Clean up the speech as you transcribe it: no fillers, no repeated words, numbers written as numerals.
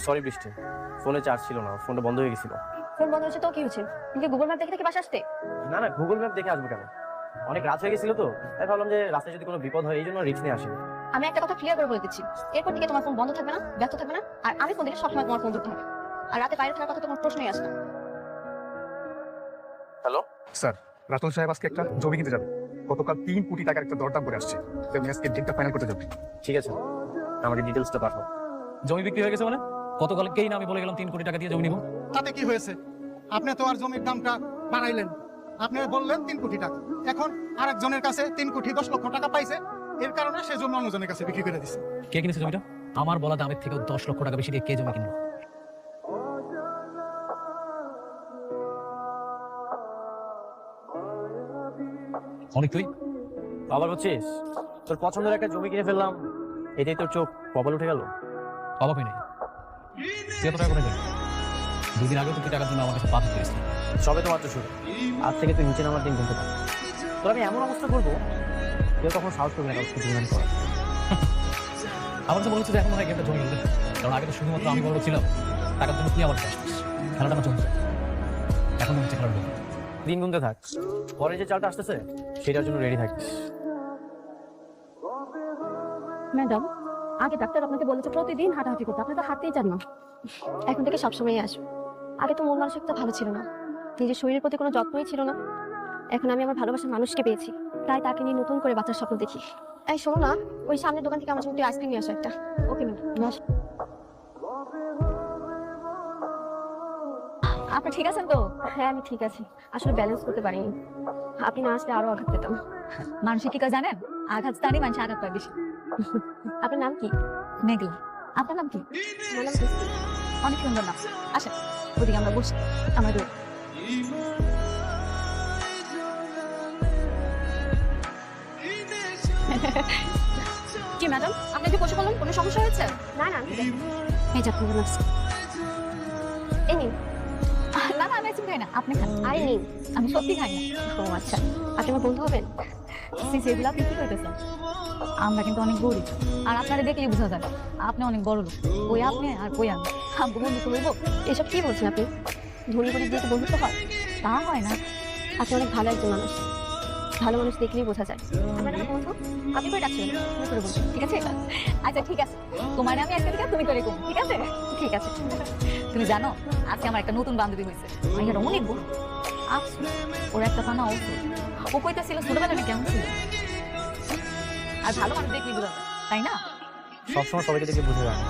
Sorry বৃষ্টি, ফোনে charge ছিল না, ফোনটা বন্ধ হয়ে গেছিল। ফোন বন্ধ হয়েছে তো কি হয়েছে? তুমি গুগল ম্যাপ দেখে দেখে বাসা আসতে? না না, গুগল ম্যাপ দেখে আসবো কেন? অনেক রাত হয়ে গেছিল তো, তাই ভাবলাম যে রাস্তায় যদি কোনো বিপদ হয় এই জন্য রিস্ক নিয়ে আসি। আমি একটা কথা ক্লিয়ার করে বলে দিচ্ছি, এরপর থেকে তোমার ফোন বন্ধ থাকবে না, ব্যস্ত থাকবে না, আর আমি ফোন দিলে সবসময় তোমার ফোন ধরতে হবে। আর রাতে বাইরে থাকার কথা তোমার প্রশ্নই আসে না। হ্যালো স্যার, রাতুল সাহেব আজকে একটা জমি কিনতে যাবে। গতকাল 3 কোটি টাকার একটা দরদাম করে আসছে। তুমি আজকে ডেটটা ফাইনাল করতে যাবে। ঠিক আছে, আমাকে ডিটেলসটা পাঠাও। জমি বিক্রি হয়ে গেছে মানে? গতকালকেই না আমি বলে গেলাম 3 কোটি টাকা দিয়ে জমি নিব। তাতে কি হয়েছে? আপনি তো আর জমির দামটা বাড়াইলেন, আপনি বললেন 3 কোটি টাকা। এখন আরেকজনের কাছে 3 কোটি 10 লক্ষ টাকা পাইছে, এর কারণে সে জমি অন্যজনের কাছে বিক্রি করে দিছে। কে কিনেছে জমিটা? আমার বলা দামের থেকেও 10 লক্ষ টাকা বেশি দিয়ে কে জমি কিনলো? অনেক তুই আবার হচ্ছিস? তোর পছন্দের একটা জমি কিনে ফেললাম, এটাই তোর চোখ কপাল উঠে গেল? অবাক হই নাই। তুই এত টাকা করে দেয়? 2 দিন আগেও তুই টাকার জন্য আমার কাছে পাথর করেছিস। সবে তো মাত্র শুরু, আজ থেকে তুই নিচে নামার দিন গুনতে পার। তোর আমি এমন অবস্থা করবো কেউ তখন সাহস করবে না কাউকে ডিমান্ড করা। আমার তো মনে হচ্ছে যে এখন মনে হয় গেমটা জমি গেল, কারণ আগে তো শুধুমাত্র আমি বড় ছিলাম, টাকার জন্য তুই আমার কাছে আসছিস। খেলাটা আমার জমছে, এখন মনে হচ্ছে খেলাটা দিন গুনতে থাক, পরে যে চালটা আসতেছে সেটার জন্য রেডি থাকিস। ম্যাডাম, আগে ডাক্তার আপনাকে বলেছে প্রতিদিন হাঁটাহাঁটি করতে, আপনি তো হাঁটতেই চান না। এখন থেকে সবসময় আসবো। আগে তো মন মানসিকতা ভালো ছিল না, নিজের শরীরের প্রতি কোনো যত্নই ছিল না। এখন আমি আমার ভালোবাসার মানুষকে পেয়েছি, তাই তাকে নিয়ে নতুন করে বাচ্চার স্বপ্ন দেখি। এই শোনো না, ওই সামনের দোকান থেকে আমার জন্য একটু আইসক্রিম নিয়ে আসো একটা। Okay madam. আপনি ঠিক আছেন তো? হ্যাঁ আমি ঠিক আছি, আসলে ব্যালেন্স করতে পারিনি। আপনি না আসলে আরো আঘাত পেতাম। মানুষের কি জানেন, আঘাত স্থানে মানুষ আঘাত পায় বেশি। আপনার নাম কি? মেঘলা। আপনার নাম কি? আমার নাম বৃষ্টি। অনেক সুন্দর নাম। আসেন ওদিকে আমরা বসি, আমরা দূর। কি ম্যাডাম, আপনি যে বসে বললেন কোনো সমস্যা হয়েছে? না না, এই যাক নার্স। এই নিন। না না, আমি আইসক্রিম খাই না, আপনি খান। আরে নিন। আমি সত্যি খাই না। ও আচ্ছা, আপনি আমার বন্ধু হবেন? এগুলো আপনি কি করতেছেন? আমরা কিন্তু অনেক গরিব, আর আপনারা দেখলেই বোঝা যায় আপনি অনেক বড় লোক। ওই আপনি আর ওই আমি, আমগো বন্ধু হইব? এসব কি বলছেন আপনি? ধনী গরিব দিয়ে কি বন্ধুত্ব হয়? তা হয় না। আপনি অনেক ভালো একজন মানুষ, ভালো মানুষ দেখলেই বোঝা যায়। আমার নাম বন্ধু, আপনি করে ডাকছেন, তুমি করে বলছেন, ঠিক আছে? আচ্ছা ঠিক আছে, তোমার আমি আজকে থেকে তুমি করে কম, ঠিক আছে? ঠিক আছে। তুমি জানো আজকে আমার একটা নতুন বান্ধবী হয়েছে, মাইয়াটা অনেক বড়। আফসোস ওর একটা পানা অবশ্য, ও কইতেছিল ছোটবেলা না কেমন ছিল। আর ভালো মানুষ দেখলি বোঝা যায়, তাই না? সবসময় সবাইকে দেখে বুঝে যায় না।